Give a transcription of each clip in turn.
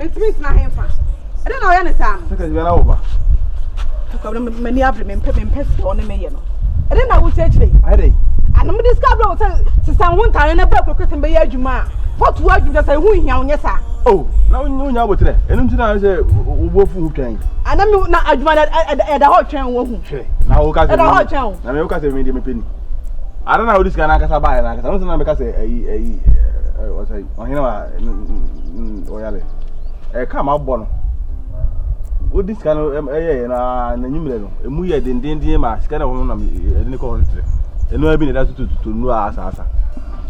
Mentimi na hemfa. I don't know any time. Saka you na over. Saka many abre me pese on me ye no. I don't know what church dey. I dey. And me discover say san won tare na ba kwekwe be ya adwuma. What wo adwuma say hu hia onye sa. Oh, na nya botre. Enum ti na say obofu hu twan. Ana me na adwuma da ho twan wo hu. Na wo ka say. Da ho twan. Na me wo ka say me dey me penny. I don't know how this guy na kasa ba na kasa. No say na me ka say what say ohina wa oyale. Ka ma bo no. Wo this guy no na nyimre no. Emu ye dendenden ma sika na wo na me ni ko hospital. Enu abi ne da to nu asa.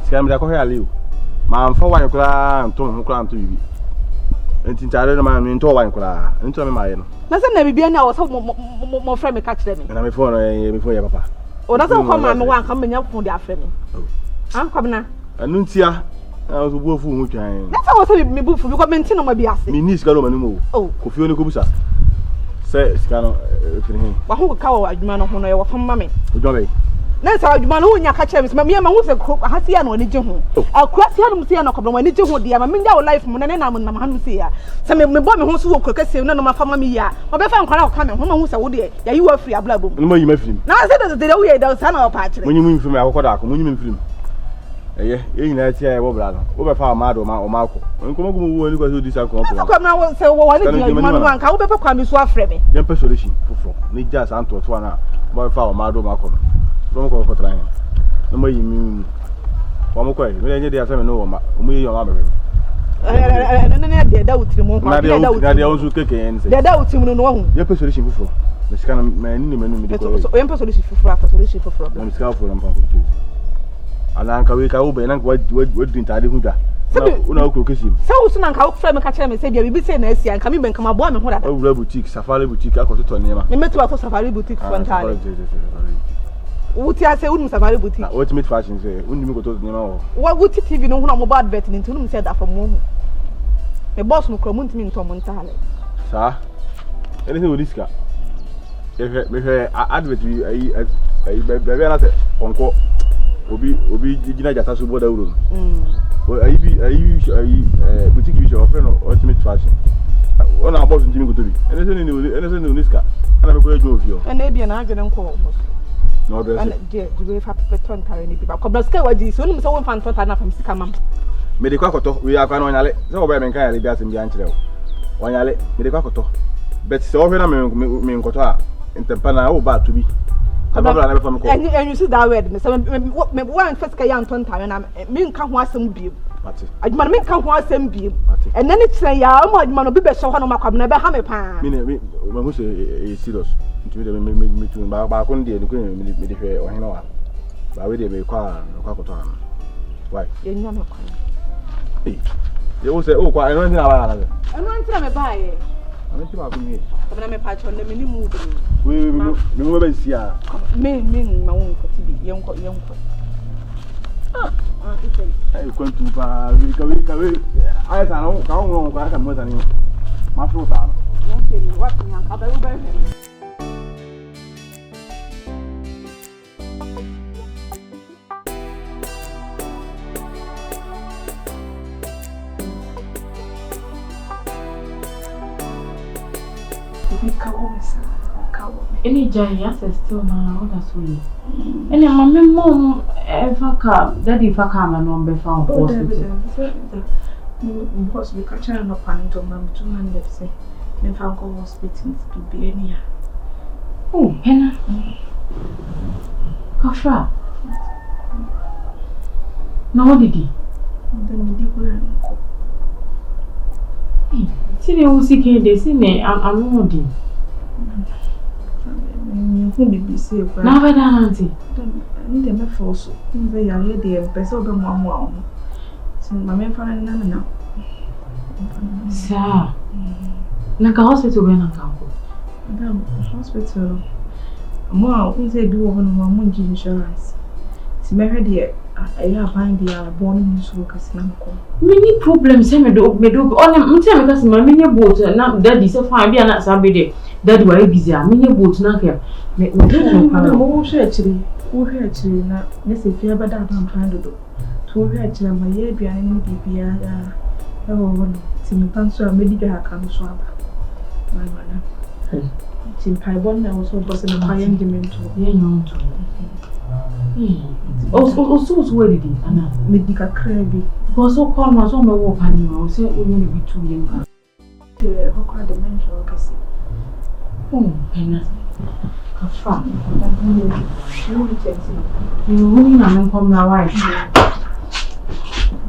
Sika me da ko hia leo. Ma mfa wan kura nto ho kura nto bibi. Enti ntare no ma me nto wan kura. Nto me ma ye no. Na se na bibia na wo so mo frame ka kire me. Na me phone ya papa. O da so ko ma me wan ka me nya phone dia frame. Oh. An kwabna. Anu ntia. Na so buofu hu twan. Na se wo so me bufu bi ko menti no ma bi ase. Me ni sika no ma no. Oh. Kofi oni ko busa. Se sika no firi hin. Wa ho ka wo adwuma no ho no ye wo fam ma me. Ojo be. Na sa adwuma no nya ka kire me me ma hu se ha se ya no ni je ho. Akura se ya no se ya no kobro ni je ho dia ma me nya wo life mu na ne na mo na hanu se ya. Se me bo me ho so wo kura se na no ma fam ma ya. Mo be fa nkwana ka me ho ma hu se wo de ya yi wa free abla bom. No ma yi ma film. Na se de wo ye da sa na o pa kire. Munyi mu film akokoda ako munyi mu film. Eye nyina ti e wo bra no. Wo be fa o ma do o ma ko. Nko magu wo ni kwa so di sa ko ko. Na na wo se wo wani di adwuma no anka wo be fa kwa me so afre me. Yem pe solution foforo. Ni ja sa anto to na. Bo fa o ma do ma ko no. Bo ko ko tra yin. No ma yi mi. Wa mo ko e. Me nye de asa me no wo ma. O mu yi yo ma be. Na de da utiri mu. Na de o su keke yen se. De da utiri mu no wo hu. Yem pe solution foforo. Me sika na me ni me no me de ko. So yem pe solution foforo. Na me sika foforo mpa ko tu. Ala nka we ka wo be na wa din tade hu da. Una okro kesim. Se wo so na nka wo frame ka kire me se bia bibi se na asia nka me ben kama bo me ho dada. Awura boutique, Safari boutique akoto nema. Me metu afo Safari boutique frontale. Wuti ase unu Safari boutique. Na ultimate fashion say unu mi koto nema wo. Wa wuti TV no hu na mobile advert ni ntunu se da fa mo hu. Me boss no kro mu ntimi nto mo ntale. Sa. Anything with this car. Me advert bi ayi be na se onko obi gina jata so boda uro. Ayi boutique bi show friend ultimate fashion. Ona boss ntimi koto bi. Anything ni niska. Ana me ko ejo ofio. Ana bia na adwene nko boss. No dress. Ana de we fa peton tare ni bi ba. Ko blaska waji so ni me so won fan ton tare na fam sika mam. Me de kwa koto we akwa na onyale. Se wo ba me kan yale bi asem bi ankyere wo. Onyale me de kwa koto. Bet se wo hwe na me nkoto a ntempa na wo ba to bi. Ababra na be fam ko. And you see that word me say me one first ka yan ton tare na me nka ho asem bi. Ati. Adwuma me nka ho asem bi. And then it's ya mo adwuma no bi be so ho no makwabna be ha me pa. Me hu say serious. Ntimi de me tu ba ko ndie ni ko me de hwe ohena wa. Ba we de me kwa koto an. Why? Ye nya me kwa. Eh. Ye wo say o kwa eno ntina ba na. Eno ntina me ba ye. Ano ti ba ko mi. Abana me pa chon de me ni mu bi. We mo ba sia. Me ma won ko ti bi ye nko. Okay. Ai kwantu ba ka we ai sa no ka won ko aka mo sa ni. Ma fro sa no. Okay, what ni an ka ba u ba he. Any giant is still my order solely. Any mamma mom ever come, daddy for come and on be found hospital. Because we catch her up and to mam 200 say, me found go hospital to be any. Oh, Henna. Kafra. No, what did he? Then we did go. See the Usiki, they see me, I'm moody. Who be safe? Now, auntie. I need them force. They are ready and best of them 1 hour. So, my man found none. Sir, Naka hospital when I come. Hospital. More, we say do one month insurance. It's married here. I have find the born news workers. Many problems, me do on them. Because my mini boat, now daddy so fine, be not somebody. Daddy, why busy? Mini boat, not here. No, actually, not. Yes, if you have a doubt, I'm trying to do. To actually, my year behind PPR. Timo Tanso, medical account swap. My mother. Tim Pybon, I was also in a high engagement. Also, where did he? Anna, Medical crabby. Because so called was on my walk, and I was only be too young. How could the mention? Oh, Penna. You wouldn't have come now, wife.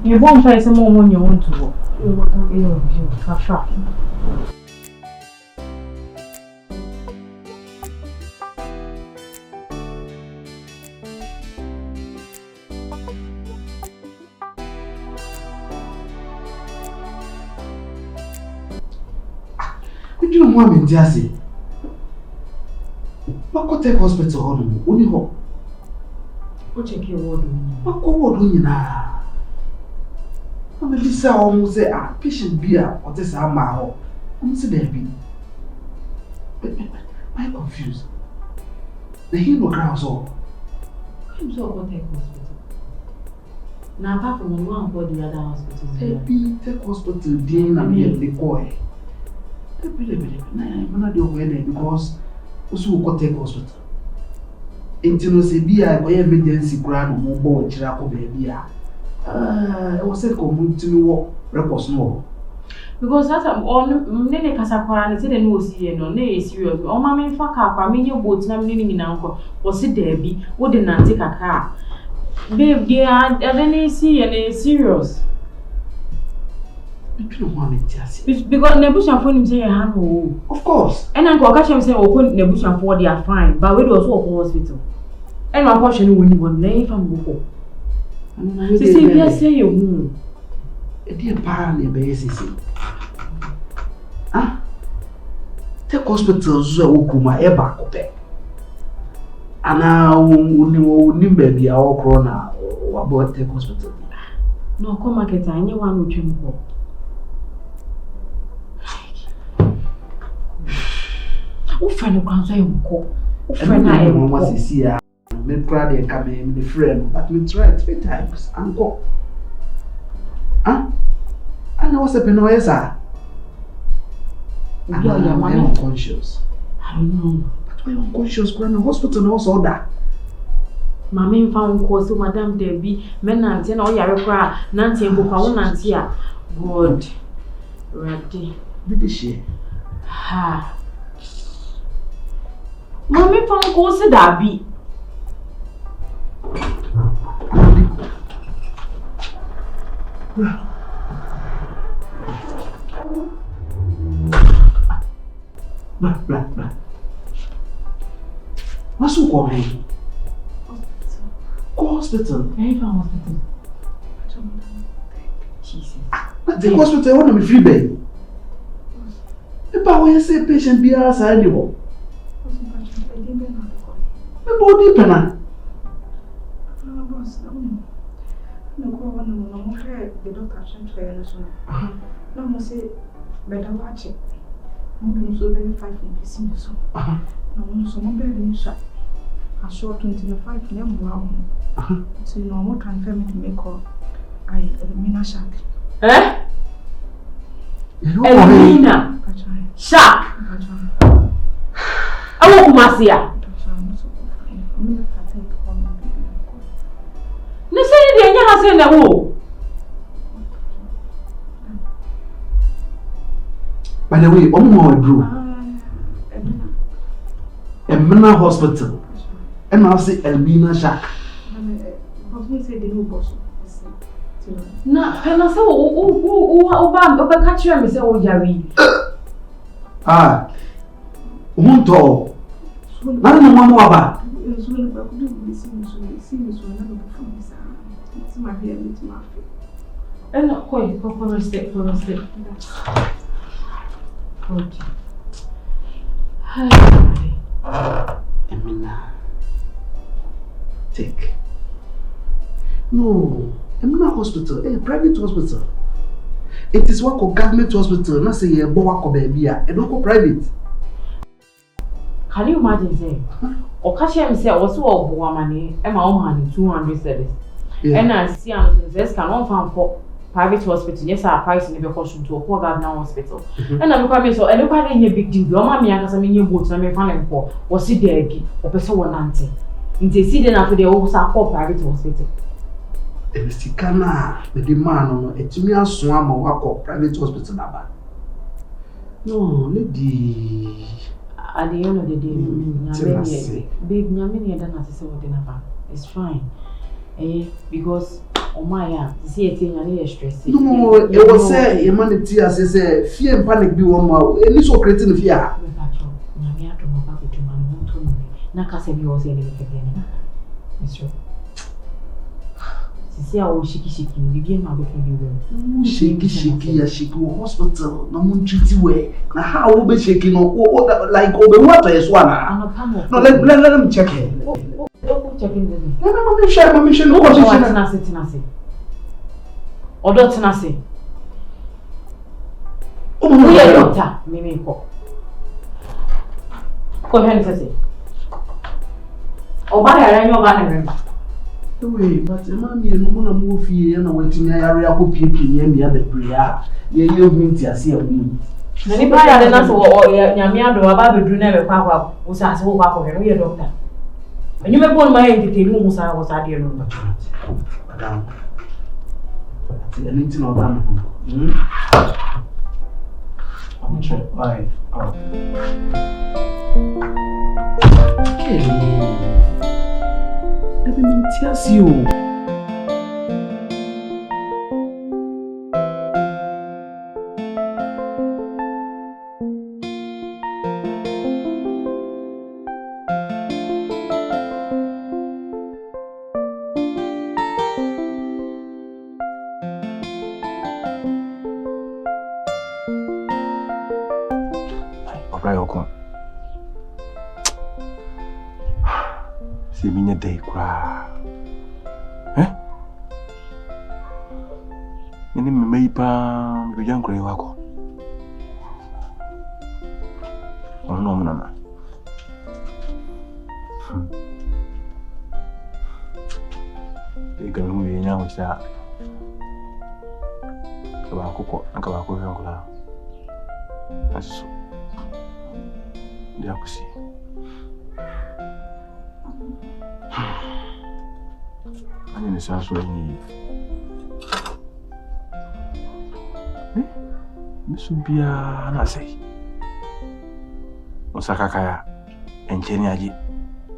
You won't pay some more money you want to work. You have. You don't want me to say. What take hospital on only hope. What check your word? What word when you na? I'm a visa almost say patient beer or this are my home. I'm say there be. I'm confused. The hero grounds all. I'm so what take hospital. Now apart from one for the other hospitals. Baby, take hospital then and be the boy. I'm not the way there because also go take hospital. Until say be a emergency grand no bo chira ko baby I was say come to me work records no. Because that on nene kasa kwa na say dem no see no na e serious. O ma me fa ka kwa me nye boat na me nyina nko. O se there bi wo de na take aka. Babe, they are see and serious. Because Nebushan phone him say of course. And Uncle catch him say Nebushan for they are fine, but we also go hospital. And my portion when you want name from before. Say yes, say you a dear parent basis. Ah, take hospital so kuma eba kope. Ana uni baby our corona about take hospital. No, come market and you want to trim go. Who friend who can say you go? Who friend I am was here. Me proud they come in the friend, but me try 3 times and go. Ah, and I was a penoesa. I'm unconscious. I don't know. But why unconscious? Grand hospital also that. Mammy found cause to Madame Debbie, men and ten or Yarra, Nancy and Boka, Nancy. God, ready. Did she? Ha. Mammy found cause to Darby. Blah. What's wrong with me? Go hospital. Hey, hospital. Jesus. But the hospital want to be free, babe. If I want to say patient be outside anymore. My body Adiepena. The doctor sent her and so on. No, I say, better watch it. I'm so very 5 minutes in the sun. No, so I'm very shot. I saw 25 name wow. So you know what confirm to make call. I Elmina Shack. Eh? Elmina Shack. I won't Masia. No say the anya has in the wall. By the way, Omo Drew. Emina Hospital. And I'll say Elmina Shack. Na pena say o catch you me say o yari. Ah. Unto. Na no mama aba. And koi for step. God. Hi. Emina. Take. No, Emina Hospital, a private hospital. It is work of government hospital, not say a work of baby, and not private. Can you imagine saying? Or catch him say also of woman, and my own 200 cedis. And I see him says can on found for private hospital. Yes, our price in the caution to a poor government hospital. And I'm coming so, and look at any big deal. Your mammy has a mini boots and I'm finding for, was it there again, or person one auntie. In the season after the old private hospital. Mr. Kana, the demand, it's me a swam or private hospital. No, lady. At the end of the day, babe, Nyamini doesn't say what dinner. It's fine. Because oh my to see a thing and stress. No, it was say humanity as I say, fear and panic be one more. At least creating fear. It's true. See how shaky begin my baby. Shaky hospital. No one treat you well. Now how will be shaking like over water is one. No, let them check it. Checking the Mammy share. No, Tenacity. Or don't Tenacity. Oh, we are doctor. Mimi go ahead and say. Oh, but I know what I remember. Wait, but mammy and Mona move here and I went in the area of people near me at the prayer. You mean to see a win. Any part of the nurse or Yamiado about the Drew Papa was as well for a doctor. And you may go my entertainment was I was at the room. Madame, anything of them. I'm sure. Bye. Let me tell you. Minha day cry. Ini memeipa bijan kure wako. Ono mnana. Ega mu yenya ucha. Kabako yonkula. Asu. Dia kusi. Ini sasa ni Misubia nasei Osaka kaya encheni aji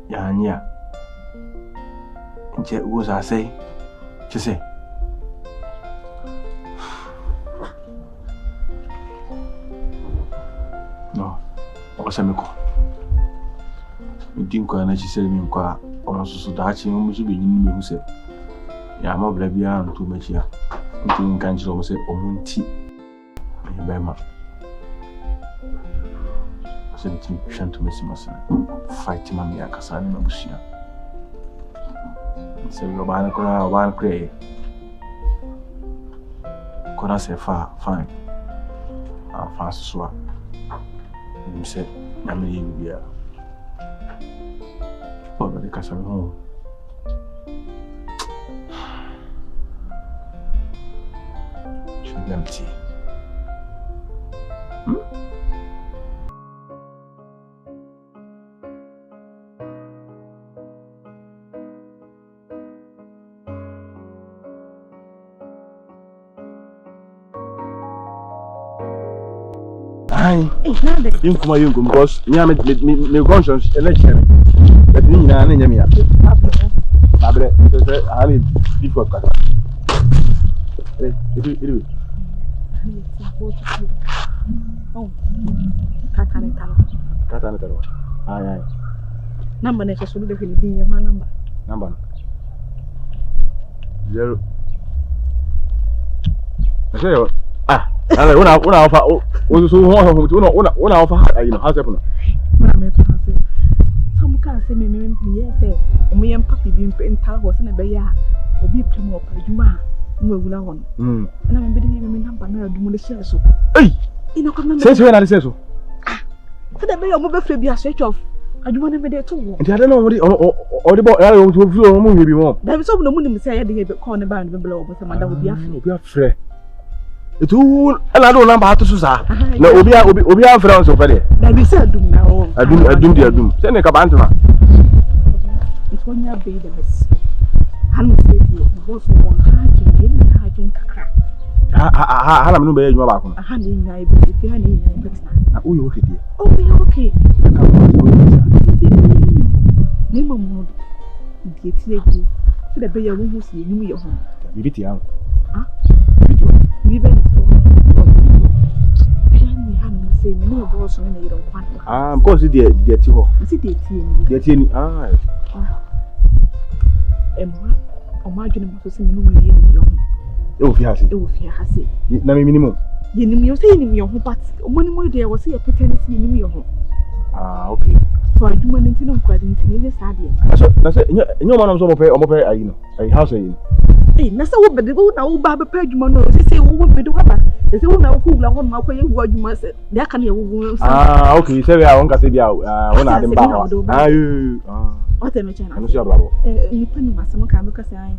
ya anya enche uza sei chise no osameko ndinko na chise mi nkwa onsusu dachi mu musu be nyini me huse ya ma bla bia ntu machia ntu nkanjiro mo se omunti bema se nti shantu mesimasa fight mami akasani mabushia se yo bana kure kona se fa fine fa swa mse nami bia Pode de casa no. Empty. Ai, yungu because me conscience election. But ni na nyame ya. Abre, se ani difficult kaka. Iru. Oh. Kata ne talo. Ai. Number ne so do de din ye number. Number. 0. Naseo. Ale una ofa o so una ofa you know how happen. Mama pa se. Some can say me say o me papi bi enta ho se na be ya obi pem o pa djuma nwa wula won. Na me be de me number na adumu le share so. Ei. Ina ko na say na le say so. Se de be ya mo be free bi a switch off. Adwuma na me de to wo. Nti ade na o de bo ya o to fi o mo hwe bi mo. Da bi so no mu nim say ya de be call ne ba no be bla o bo se madam obi afre. Obi afre. Etu ela do number hatu susa. Na obi a friend so pede. Da bi say adum na o. Adum. Say ne ka bantuna. Ikonya be the mess. Hanu say di boss mo hajin kakra. Ha na me no be adwuma ba ko. Ha na nya e bi ha na nya e betina. Na o yo okay die. Oh, we okay. Ne mo mo di tie di. So da be ya wo hu si enyum ye ho. Bibi ti am. Ah? Bibi be to. Yani hanu say me no boss no na yero kwan. Because the ti ho. Si de tie ni. De tie ni. Ọmọ adwene mo so se me no ye ni yo ho. E wo fi hase. Na me minimum. Ye ni yo say ni yo ho but ọmọ ni mo de wo se ye petani se ye ni yo ho. Okay. So adwuma ni ntino nkwade ntine ye sa de. So na say enyo ma na so mo pe ayi no. Ayi house ayi. Na say wo bede wo na wo ba be pe adwuma no say wo bede wo ba. Say wo na wo kugula ho ma kwa ye wo adwuma se. De aka na ye wo. Okay. Say we a won ka say bia wo na de ba ho. What am I trying to say? Bravo. You put me some kind because I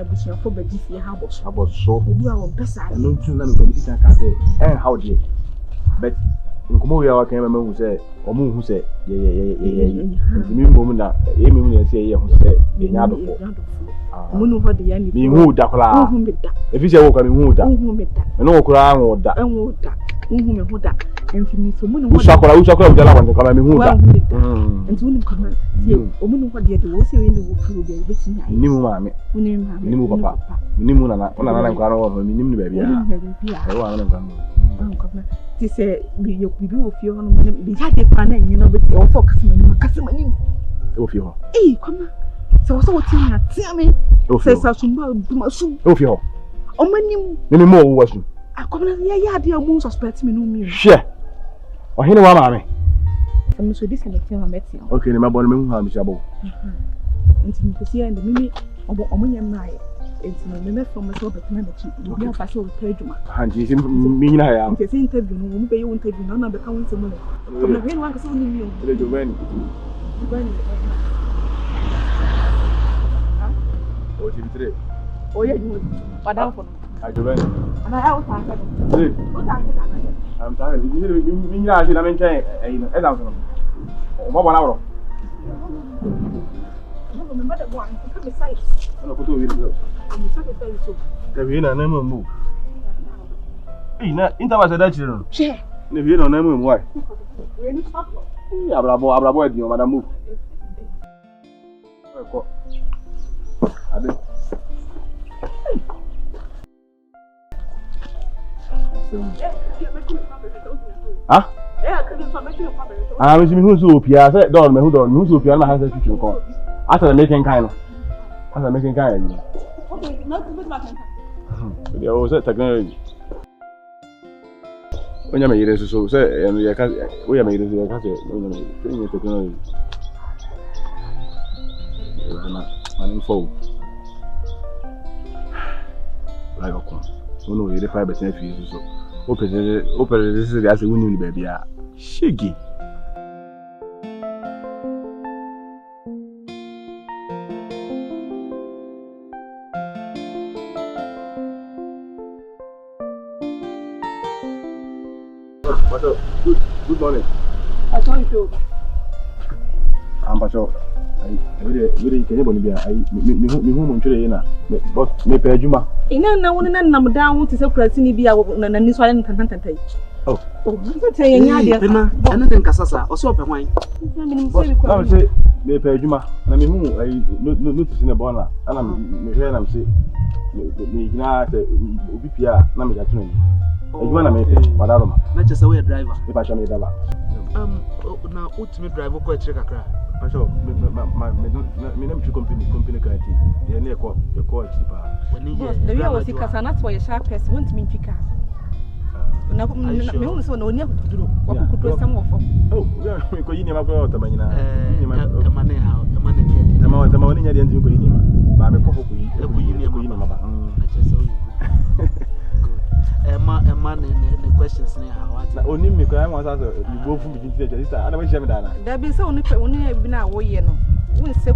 bushing for the GC house. About so do our best. I don't know can say, how dear. But come over here, can remember who say, or moon who say, yeah. The mean woman that Amy say, yeah, who say, yard of Moon, what the enemy who da. If you say, oh, coming who da, and no crown or that, and would that, who that. And for me, so many who shall the one to come and who and soon come. Woman, what did you say in the wood? Nimu, mammy, Nimu, papa, Nimu, and Grano, Nimu, baby. I want to they say, be your people of your own, be had a plan, and you know, but also customer. Of your come. So, tell me, says I should do soon. Of your many more wasn't. I come in dear moon suspects me no me. Share. Or he know what mammy. I'm so this and I met you. Okay, my boy, I'm miserable. And to see and the minute of Omonian night. It's no from myself at Manatee. We have passed over Pedro. And you mean I am. It's interview, won't pay you interview, none of the council. From the rain one is only you. Oh, yeah, you would. But down for I do. And I was I'm tired. You mean I should have been saying, I don't know. What 1 hour? Remember the one, come beside. I'm going to go. I'm move. Hey, not into my children. Share. If you don't know why. Bravo, you, madam. Move. Huh? I was who's Opia, said Don, who don't who's Opia has a future call. After making kind of. After making kind of. There was a technology. When you made it so say, and we are made it when you made technology. And info. Like a con. So no, 85% fees so. Open this is as a winning baby. Shiggy. What's up? Good morning. I told you. I'm Pacho. I really can't even be. I me home on Chile, but me pay Juma. Ina one and down to say Prasini be our Niswa and Tantantai. Oh, I'm saying, anything Casasa or so wine. I would say, me pay Juma. I mean, who I notice in a bonnet, and I'm here and I'm saying, me not BPR, Namigatun. You want to make it, Madame? Not just a way driver. If I shall make that. Now, what's me drive or quite check a crack? I saw my name to company quality. They are near your quality. The real was because that's why a sharp person won't mean pick up. Now, we also know near to do what could do some of them. Oh, we are going to go out of the money. How the money I didn't go in. But I'm a man in the questions now. Only me, I want to go from the sister. I don't wish I'm done. There be so only been a way, you know. We say,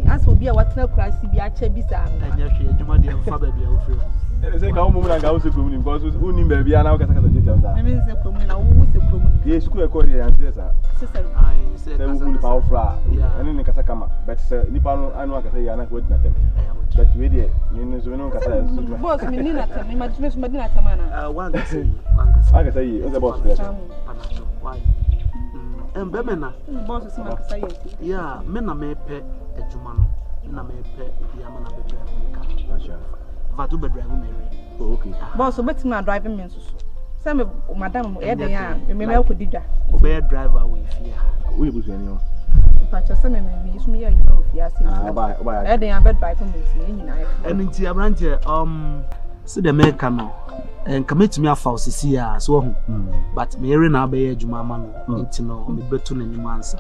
as will bi a watena kurasi bi ache bi sa anya hwe adwuma de mfa ba bia wo free Ele say ka umu na ga usu komuni because uni ba bia na kasa details ah. me se komuni na wo se komuni. Ye school e ko dey answer sa. Sisa. ai se Say umu pa ofra. Eni ni kasa kama but say nipa no anu kasa ya na ko dina tem. But we dey ni so no kasa so. Boss me ni na tem, me so me na tem na. One say Aka say o the boss place. Why? Bemena. Boss si ma kasa ye. Yeah, me na me pe adwuma no. Na me pe bia me na be drive ka. Masha. Vatu be drive me. Oh okay. Boss obeti na driving me so. Say me madam e den ya, me ko didwa. Obe driver we fear. We busu ani o. Pacha say me so me ya adwuma o fia say. Ba. E den ya be drive me so e nyina e. Eni nti abrante se de me ka no. Enka metumi afa osisi a so ho. But me ere na be adwuma ama no. Nti no me betu na nimu ansa.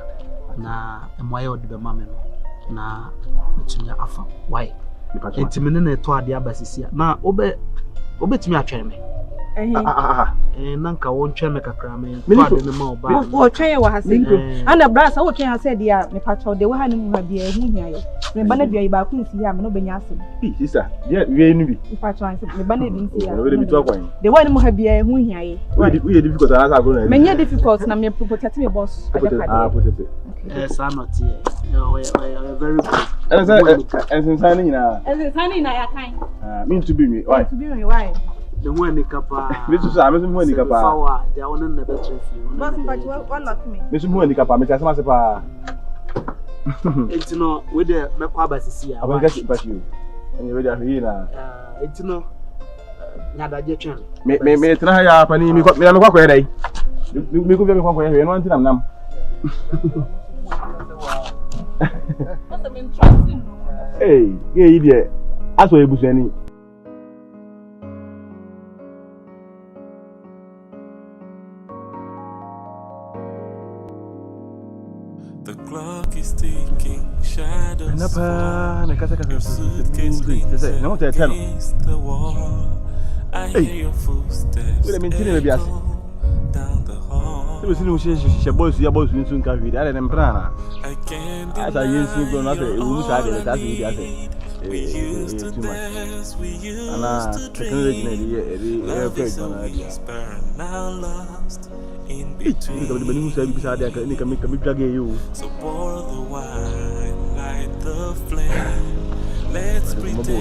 Na emoye odi be ma me no. Na metumi afa. Why? Nti me na eto ade abasisi a. Na obetumi atwere me. Nanka won twa me kakra me to ade me ma oba. Wo twen wa hase. Ana brasa wo twen hase dia me pacho de wo ha ne mu ha bia hu hia ye. Me ba na bia ba ku nsi ya me no benya asem. Sister, dia we nu bi. Pacho anse me ba na bi nsi ya. We dey bi to akwan. De wo ne mu ha bia hu hia ye. We difficult na sa go na. Me nya difficult na me protect me boss. Protect. Yes, I'm not here. We very good. Ensensani na. Ensensani na ya kan. Me to be me. Why? To be me why? The one ni kapa. Me to say, me so mo ni kapa. Fawa, they are on na better few. Boss mpachi what lock me. Me so mo ni kapa, me say sama se pa. Etino we dey mekwa basisi a. Abanga si pachi o. Enye we dey afi na. Etino nyadaje twen. Me tena ya pa ni me kwa kwa dai. Me ko be me kwa kwa he no anti nam. What's the interesting? Hey, ye ide. Aso ebusuani. The clock is ticking, shadows fall. Your suitcase leans against the wall. I hear your footsteps echo down the hall. Se você não se boss ya boss nsun ka wi da dem prana. I can't Asa yensu go na se wu sa de ta se wi ase. We used to dance, we Ana used to technology na dream. de Love is so whisper, now lost in between. Ko de bani musa bi sa de ka ni ka mi drage yo. So pour the wine, light the flame. Let's pretend we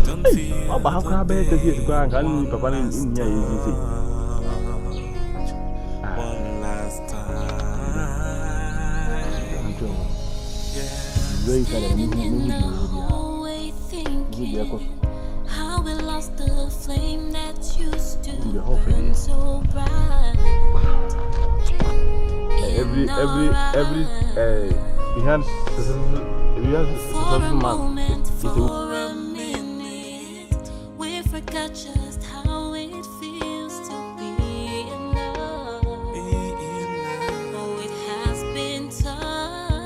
don't feel Ba ha kra be te si kwa kan ni papa ni nya yi si. one last time. Very kind of how we lost the flame that used to the whole burn so bright. every behind successful man is a